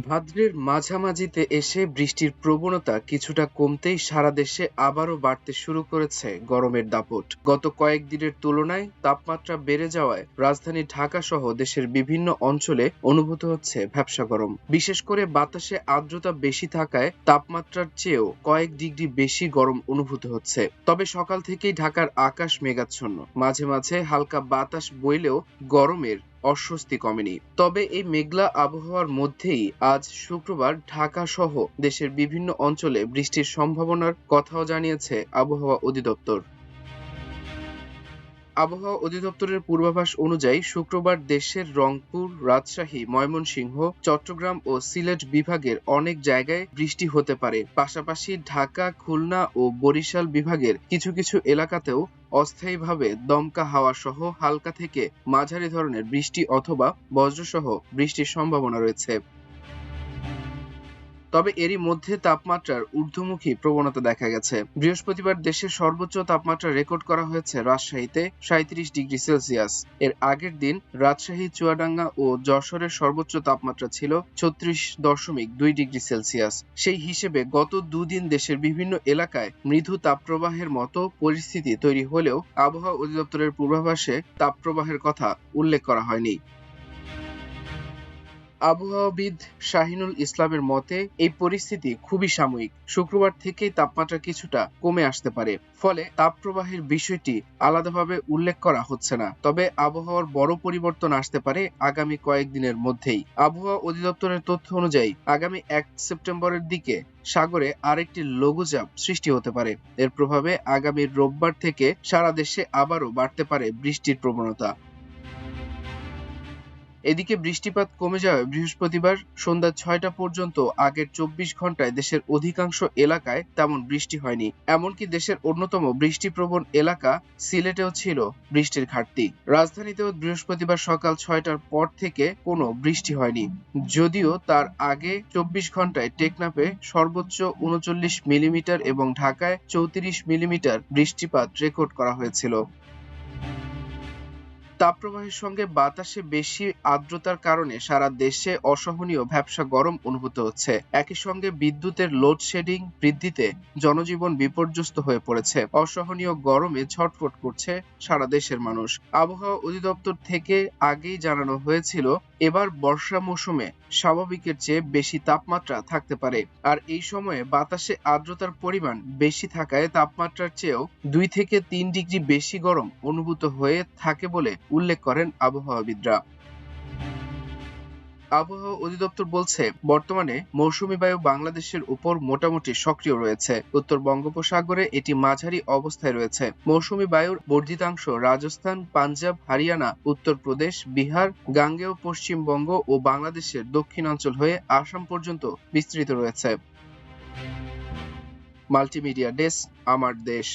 ভাদ্রের মাঝামাঝিতে এসে বৃষ্টির প্রবণতা কিছুটা কমতেই সারা দেশে আবারও বাড়তে শুরু করেছে গরমের দাপট। গত কয়েকদিনের তুলনায় তাপমাত্রা বেড়ে যাওয়ায় রাজধানী ঢাকা সহ দেশের বিভিন্ন অঞ্চলে অনুভূত হচ্ছে ভ্যাপসা গরম। বিশেষ করে বাতাসে আর্দ্রতা বেশি থাকায় তাপমাত্রার চেয়েও কয়েক ডিগ্রি বেশি গরম অনুভূত হচ্ছে। তবে সকাল থেকেই ঢাকার আকাশ মেঘাচ্ছন্ন, মাঝে মাঝে হালকা বাতাস বইলেও গরমের অস্বস্তি কমেনি। তবে এই মেঘলা আবহাওয়ার মধ্যেই আজ শুক্রবার ঢাকা সহ দেশের বিভিন্ন অঞ্চলে বৃষ্টির সম্ভাবনার কথাও জানিয়েছে আবহাওয়া অধিদপ্তর। আবহাওয়া অধিদপ্তরের পূর্বাভাস অনুযায়ী শুক্রবার দেশের রংপুর, রাজশাহী, ময়মনসিংহ, চট্টগ্রাম ও সিলেট বিভাগের অনেক জায়গায় বৃষ্টি হতে পারে। পাশাপাশি ঢাকা, খুলনা ও বরিশাল বিভাগের কিছু কিছু এলাকাতেও অস্থায়ীভাবে দমকা হাওয়া সহ হালকা থেকে মাঝারি ধরনের বৃষ্টি অথবা বজ্রসহ বৃষ্টির সম্ভাবনা রয়েছে। তবে এরই মধ্যে তাপমাত্রার ঊর্ধ্বমুখী প্রবণতা দেখা গেছে। বৃহস্পতিবার দেশের সর্বোচ্চ তাপমাত্রা রেকর্ড করা হয়েছে রাজশাহীতে ৩৭ ডিগ্রি সেলসিয়াস। এর আগের দিন রাজশাহী, চুয়াডাঙ্গা ও যশোরের সর্বোচ্চ তাপমাত্রা ছিল ৩৬.২ ডিগ্রি সেলসিয়াস। সেই হিসেবে গত দুদিন দেশের বিভিন্ন এলাকায় মৃদু তাপপ্রবাহের মতো পরিস্থিতি তৈরি হলেও আবহাওয়া অধিদপ্তরের পূর্বাভাসে তাপপ্রবাহের কথা উল্লেখ করা হয়নি। আবহাওয়াবিদ শাহিনুল ইসলামের মতে এই পরিস্থিতি খুবই সাময়িক। শুক্রবার থেকেই তাপমাত্রা কিছুটা কমে আসতে পারে, ফলে তাপপ্রবাহের বিষয়টি আলাদাভাবে উল্লেখ করা হচ্ছে না। তবে আবহাওয়ার বড় পরিবর্তন আসতে পারে আগামী কয়েকদিনের মধ্যেই। আবহাওয়া অধিদপ্তরের তথ্য অনুযায়ী আগামী ১ সেপ্টেম্বরের দিকে সাগরে আরেকটি লঘুচাপ সৃষ্টি হতে পারে। এর প্রভাবে আগামী রোববার থেকে সারা দেশে আবারও বাড়তে পারে বৃষ্টির প্রবণতা। এদিকে বৃষ্টিপাত কমে যাওয়ায় বৃহস্পতিবার সন্ধ্যা ৬টা পর্যন্ত আগের ২৪ ঘন্টায় দেশের অধিকাংশ এলাকায় তেমন বৃষ্টি হয়নি। এমনকি দেশের অন্যতম বৃষ্টিপ্রবণ এলাকা সিলেটেও ছিল বৃষ্টির ঘাটতি। রাজধানীতেও বৃহস্পতিবার সকাল ৬টার পর থেকে কোনো বৃষ্টি হয়নি, যদিও তার আগে ২৪ ঘন্টায় টেকনাফে সর্বোচ্চ ৩৯ মিলিমিটার এবং ঢাকায় ৩৪ মিলিমিটার বৃষ্টিপাত রেকর্ড করা হয়েছিল। তাপপ্রবাহের সঙ্গে বাতাসে বেশি আর্দ্রতার কারণে সারা দেশে অসহনীয় ভ্যাপসা গরম অনুভূত হচ্ছে। একই সঙ্গে বিদ্যুতের লোডশেডিং বৃদ্ধিতে জনজীবন বিপর্যস্ত হয়ে পড়েছে। অসহনীয় গরমে ছটফট করছে সারা দেশের মানুষ। আবহাওয়া অধিদপ্তর থেকে আগেই জানানো হয়েছিল এবার বর্ষা মৌসুমে স্বাভাবিকের চেয়ে বেশি তাপমাত্রা থাকতে পারে। আর এই সময়ে বাতাসে আর্দ্রতার পরিমাণ বেশি থাকায় তাপমাত্রার চেয়েও ২ থেকে ৩ ডিগ্রি বেশি গরম অনুভূত হয়ে থাকে বলে উল্লেখ করেন আবহাওয়াবিদরা। আবহাওয়া অধিদপ্তর বলছে, বর্তমানে মৌসুমী বায়ু বাংলাদেশের উপর মোটামুটি সক্রিয় রয়েছে। উত্তর বঙ্গোপসাগরে এটি মাঝারি অবস্থায় রয়েছে। মৌসুমী বায়ুর বর্ধিতাংশ রাজস্থান, পাঞ্জাব, হরিয়ানা, উত্তরপ্রদেশ, বিহার, গাঙ্গেয় পশ্চিমবঙ্গ ও বাংলাদেশের দক্ষিণাঞ্চল হয়ে আসাম পর্যন্ত বিস্তৃত রয়েছে। মাল্টিমিডিয়া ডেস্ক, আমার দেশ।